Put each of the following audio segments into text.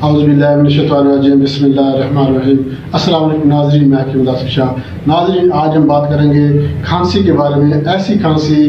औज़ुबिल्लाहिमिनश्शैतानिर्रजीम बिस्मिल्लाहिर्रहमानिर्रहीम। अस्सलाम वालेकुम नाज़रीन, मैं हकीम मुदासिर शाह। नाज़रीन, आज हम बात करेंगे खांसी के बारे में। ऐसी खांसी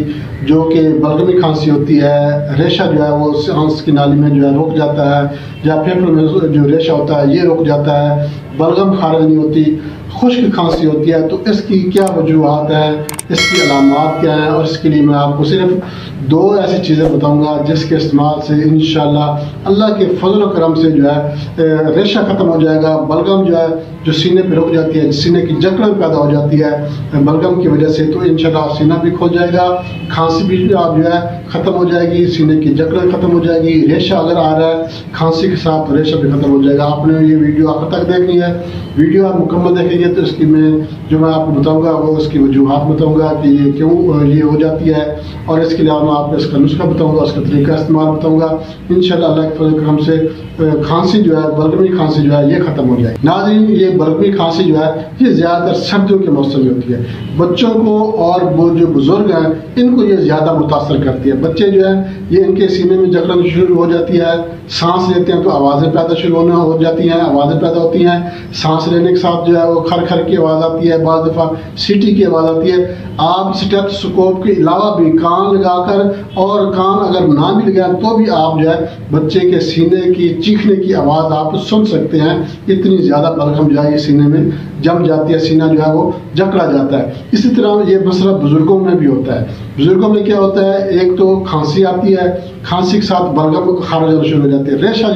जो कि बलगमी खांसी होती है, रेशा जो है वो सांस की नाली में जो है रुक जाता है, या फेफड़ों में जो रेशा होता है ये रुक जाता है, बलगम खारिज नहीं होती, खुश्क खांसी होती है। तो इसकी क्या वजूहात है, इसकी अलामात क्या हैं, और इसके लिए मैं आपको सिर्फ दो ऐसी चीज़ें बताऊंगा जिसके इस्तेमाल से इंशाअल्लाह अल्लाह के फजल और करम से जो है रेशा ख़त्म हो जाएगा। बलगम जो है जो सीने पे रुक जाती है, सीने की जकड़न पैदा हो जाती है बलगम की वजह से, तो इंशाअल्लाह सीना भी खुल जाएगा, खांसी भी आप जो है ख़त्म हो जाएगी, सीने की जकड़न ख़त्म हो जाएगी। रेशा अगर आ रहा है खांसी के साथ तो रेशा भी ख़त्म हो जाएगा। आपने ये वीडियो आखिर तक देखनी है। वीडियो आप मुकम्मल देखेंगे तो इसकी मैं आपको बताऊंगा वो उसकी वजूहात बताऊंगा कि ये क्यों ये हो जाती है, और इसके अलावा मैं आपको इसका नुस्खा बताऊंगा, उसका तरीका इस्तेमाल बताऊंगा। इंशाअल्लाह अल्लाह के फजल करम से खांसी जो है, बलगमी खांसी जो है ये ख़त्म हो जाएगी। नाज़रीन, ये बलगमी खांसी जो है ये ज़्यादातर सर्दियों के मौसम में होती है। बच्चों को और वो जो बुजुर्ग हैं इनको ये ज़्यादा मुतासर करती है। बच्चे जो है ये इनके सीने में जकड़न शुरू हो जाती है, सांस लेते हैं तो आवाज़ें पैदा शुरू होना हो जाती हैं, आवाज़ें पैदा होती हैं। सांस लेने के साथ जो है वो खर खर की आवाज़ आती है, बाज़ दफ़ा सीटी की आवाज़ आती है। आप स्टेथोस्कोप के अलावा भी कान लगाकर, और कान अगर ना भी लगाएं तो भी आप जो है बच्चे के सीने की चीखने की आवाज़ आप सुन सकते हैं। इतनी ज़्यादा बलगम जो है ये सीने में जम जाती है, सीना जो है वो जकड़ा जाता है। इसी तरह ये मसला बुजुर्गों में भी होता है। बुजुर्गों में क्या होता है, एक तो खांसी आती है, खांसी के साथ बलगम खारिज होना शुरू हो जाती है, रेशा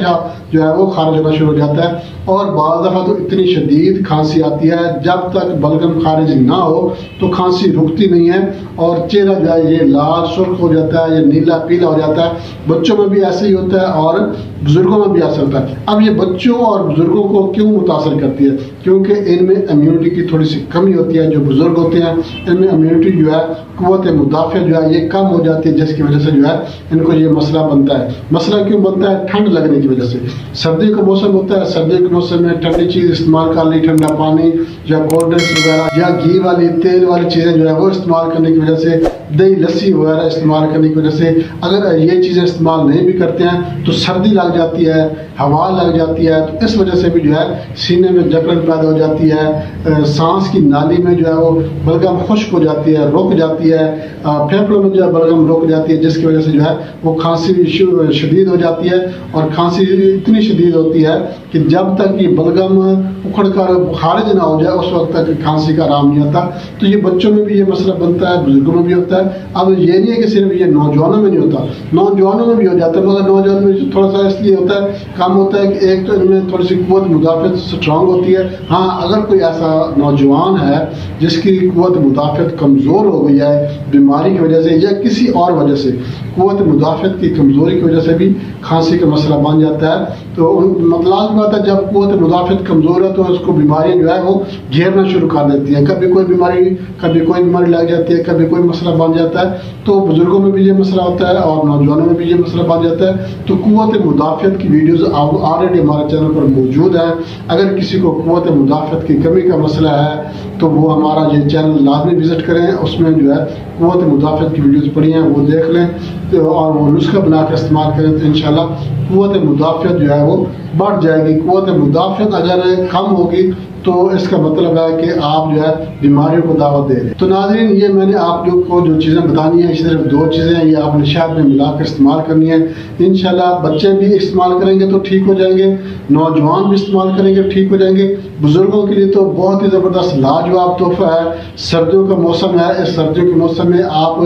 जो है वो खारिज होना शुरू हो जाता है। और बाज़ दफ़ा तो इतनी शदीद खांसी आती है जब तक बलगम खारिज ना हो तो खांसी रुकती नहीं है, और चेहरा जो है ये लाल सुर्ख हो जाता है, ये नीला पीला हो जाता है। बच्चों में भी ऐसे ही होता है और बुजुर्गों में भी ऐसा होता है। अब ये बच्चों और बुजुर्गों को क्यों मुतासर करती है? क्योंकि इनमें इम्यूनिटी की थोड़ी सी कमी होती है। जो बुजुर्ग होते हैं इनमें इम्यूनिटी जो है, क़ुव्वत मुदाफ़ा जो है ये कम हो जाती है, जिसकी वजह से जो है इनको ये मसला बनता है। मसला क्यों बनता है? ठंड लगने की वजह से। सर्दी का मौसम होता है, सर्दी के मौसम में ठंडी चीज़ इस्तेमाल कर ली, ठंडा पानी या कोल्ड ड्रिंक्स वगैरह या घी वाली तेल वाली चीज़ें जो है वो इस्तेमाल करने की वजह से, दही लस्सी वगैरह इस्तेमाल करने की वजह से, अगर ये चीज़ें इस्तेमाल नहीं भी करते हैं तो सर्दी लग जाती है, हवा लग जाती है, तो इस वजह से भी जो है सीने में जकड़न पैदा हो जाती है, सांस की नाली में जो है वो बलगम खुश्क हो जाती है, रुक जाती है, फेफड़ों में जो है बलगम रुक जाती है, जिसकी वजह से जो है वो खांसी भी शदीद हो जाती है। और खांसी इतनी शदीद होती है कि जब तक ये बलगम उखड़ कर खारिज ना हो जाए उस वक्त तक खांसी का आराम नहीं आता। तो ये बच्चों में भी ये मसला बनता है, बुजुर्गों में भी होता है। अब ये नहीं है कि सिर्फ ये नौजवानों में नहीं होता, नौजवानों में भी हो जाता है, मगर नौजवान में थोड़ा सा इसलिए होता है, कम होता है कि एक तो इनमें थोड़ी सी क़ुव्वत मुदाफ़त स्ट्रांग होती है। हाँ, अगर कोई ऐसा नौजवान है जिसकी क़ुव्वत मुदाफ़त कमज़ोर हो गई है बीमारी की वजह से या किसी और वजह से, क़ुव्वत मुदाफ़त की कमज़ोरी की वजह से भी खांसी का मसला बन जाता है। तो मतलब बात है, जब क़ुव्वत मुदाफ़त कमज़ोर है तो उसको बीमारियाँ जो है वो घेरना शुरू कर देती हैं। कभी कोई बीमारी लग जाती है, कभी कोई मसला बन जाता है। तो बुजुर्गों में भी ये मसला होता है और नौजवानों में भी ये मसला बन जाता है। तो क़ुव्वत मुदाफ़त की वीडियोज़ ऑलरेडी हमारे चैनल पर मौजूद है। अगर किसी को क़ुव्वत मुदाफ़त की कमी का मसला है तो वो हमारा ये चैनल लाजमी विज़िट करें, उसमें जो है क़ुव्वत मुदाफ़त की वीडियोज़ पड़ी हैं वो देख लें, तो और वो नुस्खा बना कर इस्तेमाल करें तो इंशाल्लाह क़ुव्वत मुदाफ़त जो है वो बढ़ जाएगी। क़ुव्वत मुदाफ़त अगर कम होगी तो इसका मतलब है कि आप जो है बीमारियों को दावत दे रहे हैं। तो नाज़रीन, ये मैंने आप लोग को जो चीज़ें बतानी है, सिर्फ दो चीज़ें हैं, ये आपने शहद में मिलाकर इस्तेमाल करनी है। इंशाल्लाह बच्चे भी इस्तेमाल करेंगे तो ठीक हो जाएंगे, नौजवान भी इस्तेमाल करेंगे ठीक हो जाएंगे। बुजुर्गों के लिए तो बहुत ही ज़बरदस्त लाजवाब तोहफा है। सर्दियों का मौसम है, इस सर्दियों के मौसम में आप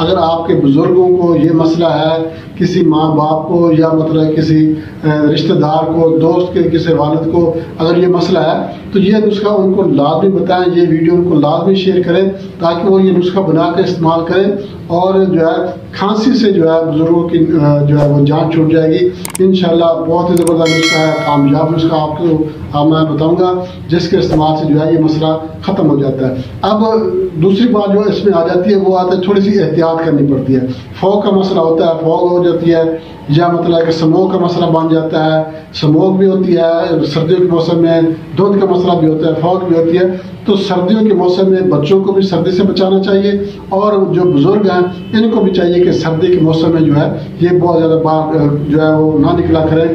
अगर आपके बुजुर्गों को ये मसला है, किसी माँ बाप को या मतलब किसी रिश्तेदार को, दोस्त के किसी वालिद को अगर ये मसला है तो ये नुस्खा उनको लाजमी बताएं, ये वीडियो उनको लाजमी शेयर करें ताकि वो ये नुस्खा बना कर इस्तेमाल करें, और जो है खांसी से जो है बुजुर्गों की जो है वो जान छूट जाएगी। इंशाल्लाह बहुत ही ज़बरदस्त नुस्खा है, कामयाब नुस्खा आपको मैं बताऊंगा, जिसके इस्तेमाल से जो है ये मसला ख़त्म हो जाता है। अब दूसरी बात जो इसमें आ जाती है वो आता है थोड़ी सी एहतियात करनी पड़ती है। फॉग का मसला होता है, फॉग हो जाती है یا مطلب کہ سموک کا مسئلہ بن جاتا ہے، سموک بھی ہوتی ہے سردیوں کے موسم میں، دودھ کا مسئلہ بھی ہوتا ہے، فوگ بھی ہوتی ہے، تو سردیوں کے موسم میں بچوں کو بھی سردی سے بچانا چاہیے، اور جو بزرگ ہیں ان کو بھی چاہیے کہ سردی کے موسم میں جو ہے یہ بہت زیادہ باہر جو ہے وہ نہ نکلا کریں،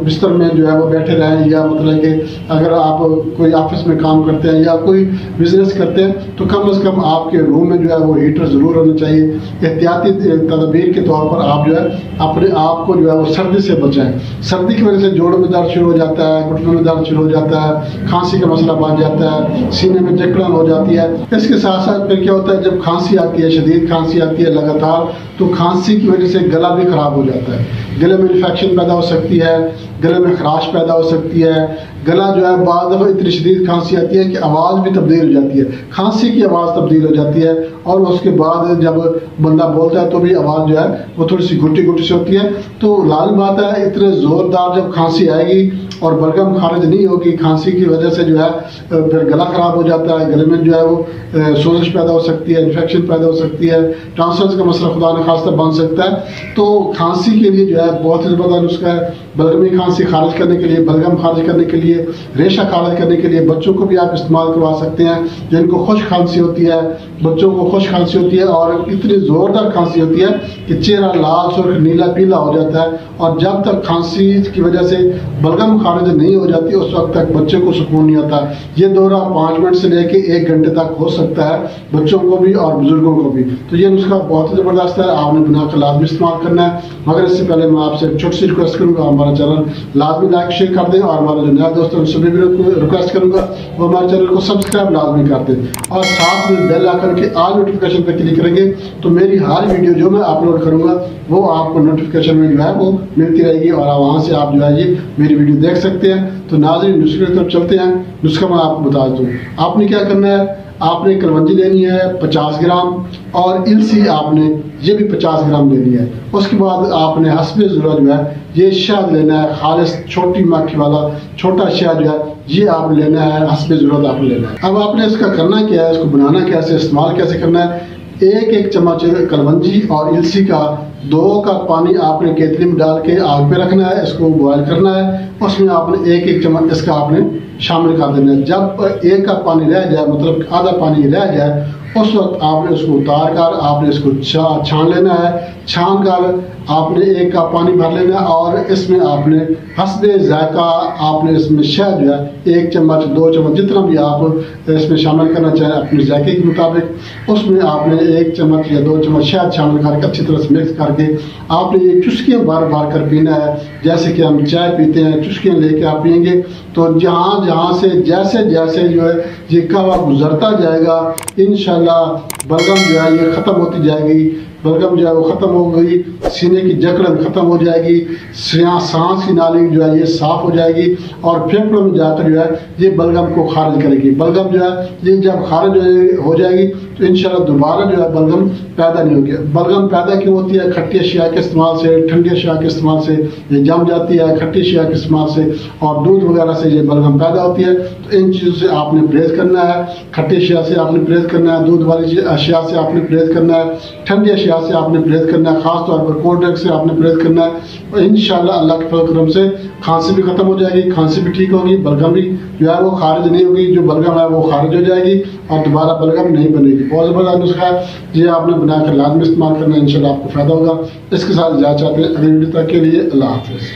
بستر میں جو ہے وہ بیٹھے رہیں، یا مطلب کہ اگر آپ کوئی آفس میں کام کرتے ہیں یا کوئی بزنس کرتے ہیں تو کم از کم آپ کے روم میں جو ہے وہ ہیٹر ضرور ہونا چاہیے۔ احتیاطی تدابیر کے طور پر آپ جو ہے اپنے آپ کو جو ہے وہ سردی سے بچائیں۔ سردی کی وجہ سے جوڑوں میں درد شروع ہو جاتا ہے، گھٹنوں میں درد شروع ہو جاتا ہے، کھانسی کا مسئلہ بن جاتا ہے، سینے میں جکڑن ہو جاتی ہے۔ اس کے ساتھ ساتھ پھر کیا ہوتا ہے، جب کھانسی آتی ہے، شدید کھانسی آتی ہے لگاتار، تو کھانسی کی وجہ سے گلا بھی خراب ہو جاتا ہے، گلے میں انفیکشن پیدا ہو سکتی ہے، گلے میں خراش پیدا ہو سکتی ہے، گلا جو ہے بعض دفعہ اتنی شدید کھانسی آتی ہے کہ آواز بھی تبدیل ہو جاتی ہے، کھانسی کی آواز تبدیل ہو جاتی ہے، اور اس کے بعد جب بندہ بولتا ہے تو بھی آواز جو ہے وہ تھوڑی سی گھٹی گھٹی سے ہوتی ہے۔ تو لازم بات ہے اتنے زوردار جب کھانسی آئے گی اور بلغم خارج نہیں ہوگی، کھانسی کی وجہ سے جو ہے پھر گلا خراب ہو جاتا ہے، گلے میں جو ہے وہ سوزش پیدا ہو سکتی ہے، انفیکشن پیدا ہو سکتی ہے، ٹانسلز کا مسئلہ خدا نخواستہ بن سکتا ہے۔ تو کھانسی کے لیے جو ہے بہت ہی زبردست نسخہ ہے، بلغمی کھانسی خارج کرنے کے لیے، بلغم خارج کرنے کے لیے، ریشہ خارج کرنے کے لیے بچوں کو بھی آپ استعمال کروا سکتے ہیں جن کو خشک کھانسی ہوتی ہے۔ بچوں کو خشک کھانسی ہوتی ہے اور اتنی زوردار کھانسی ہوتی ہے کہ چہرہ لال سرخ نیلا پیلا ہو جاتا ہے، اور جب تک کھانسی کی وجہ سے بلغم خارج نہیں ہو جاتی اس وقت تک بچے کو سکون نہیں آتا۔ یہ دورہ 5 منٹ سے لے کے 1 گھنٹے تک ہو سکتا ہے بچوں کو بھی اور بزرگوں کو بھی۔ تو یہ نسخہ بہت ہی زبردست ہے، آپ نے بنا کر لازمی استعمال کرنا ہے۔ مگر اس سے پہلے میں آپ سے ایک چھوٹی سی ریکویسٹ کروں گا، ہمارا چینل لازمی لائک شیئر کر دیں، اور ہمارے جو نیا دوست ہیں ان سبھی بھی ریکویسٹ کروں گا وہ ہمارے چینل کو سبسکرائب لازمی کر دیں، اور ساتھ میں بیل آئکن کے آل نوٹیفیکیشن پہ کلک کریں گے تو میری ہر ویڈیو جو میں اپلوڈ کروں گا وہ آپ کو نوٹیفیکیشن میں جو ہے وہ ملتی رہے گی، اور وہاں سے آپ جو ہے یہ میری ویڈیو دیکھ سکتے ہیں۔ تو ناظرین نسخے کی طرف چلتے ہیں۔ نسخہ میں آپ کو بتا دوں، آپ نے کیا کرنا ہے، آپ نے کلونجی لینی ہے 50 گرام، اور السی آپ نے یہ بھی 50 گرام لینی ہے۔ اس کے بعد آپ نے حسب ضرورت جو ہے یہ شہد لینا ہے، خالص چھوٹی مکھی والا چھوٹا شہد جو ہے یہ آپ لینا ہے، حسب ضرورت آپ لینا ہے۔ اب آپ نے اس کا کرنا کیا ہے، اس کو بنانا کیسے، استعمال کیسے کرنا ہے۔ ایک چمچ کلونجی اور السی کا 2 کپ پانی آپ نے کیتلی میں ڈال کے آگ پہ رکھنا ہے، اس کو بوائل کرنا ہے۔ اس میں آپ نے ایک چمچ اس کا آپ نے شامل کر دینا ہے۔ جب 1 کپ پانی رہ جائے، مطلب آدھا پانی رہ جائے، اس وقت آپ نے اس کو اتار کر آپ نے اس کو چھان لینا ہے۔ چھان کر آپ نے 1 کپ پانی بھر لینا ہے، اور اس میں آپ نے حسب ذائقہ آپ نے اس میں شہد جو ہے 1 چمچ 2 چمچ جتنا بھی آپ اس میں شامل کرنا چاہیں اپنے ذائقے کے مطابق، اس میں آپ نے 1 چمچ یا 2 چمچ شہد شامل کر کے اچھی طرح سے مکس کر کے آپ نے یہ چسکیاں بار بار کر پینا ہے، جیسے کہ ہم چائے پیتے ہیں چسکیاں لے کے آپ پیئیں گے۔ تو جہاں سے جیسے جیسے جو ہے یہ قہوہ گزرتا جائے گا انشاءاللہ بلغم جو ہے یہ ختم ہوتی جائے گی، بلغم جو ہے وہ ختم ہو گئی، سینے کی جکڑن ختم ہو جائے گی، سانس کی نالی جو ہے یہ صاف ہو جائے گی، اور پھیپھڑوں میں جا کر جو ہے یہ بلغم کو خارج کرے گی۔ بلغم جو ہے یہ جب خارج ہو جائے گی تو انشاءاللہ دوبارہ جو ہے بلغم پیدا نہیں ہوگی۔ بلغم پیدا کیوں ہوتی ہے؟ کھٹی اشیاء کے استعمال سے، ٹھنڈی اشیاء کے استعمال سے یہ جم جاتی ہے، کھٹی اشیاء کے استعمال سے اور دودھ وغیرہ سے یہ بلغم پیدا ہوتی ہے۔ تو ان چیزوں سے آپ نے پرہیز کرنا ہے، کھٹی اشیاء سے آپ نے پرہیز کرنا ہے، دودھ والی اشیاء سے آپ نے پرہیز کرنا ہے، ٹھنڈی اشیاء سے آپ نے پرہیز کرنا ہے، خاص طور پر کولڈ ڈرنک سے آپ نے پرہیز کرنا ہے۔ اور انشاءاللہ اللہ کے فضل و کرم سے کھانسی بھی ختم ہو جائے گی، کھانسی بھی ٹھیک ہوگی، بلغم بھی جو ہے وہ خارج نہیں ہوگی، جو بلغم ہے وہ خارج ہو جائے گی اور دوبارہ بلغم نہیں بنے گی۔ بہت زبردست نسخہ ہے، یہ آپ نے بنا کر لازمی استعمال کرنا ہے، انشاءاللہ آپ کو فائدہ ہوگا۔ اس کے ساتھ اجازت چاہتے ہیں، اگلی ویڈیو تک کے لیے اللہ حافظ۔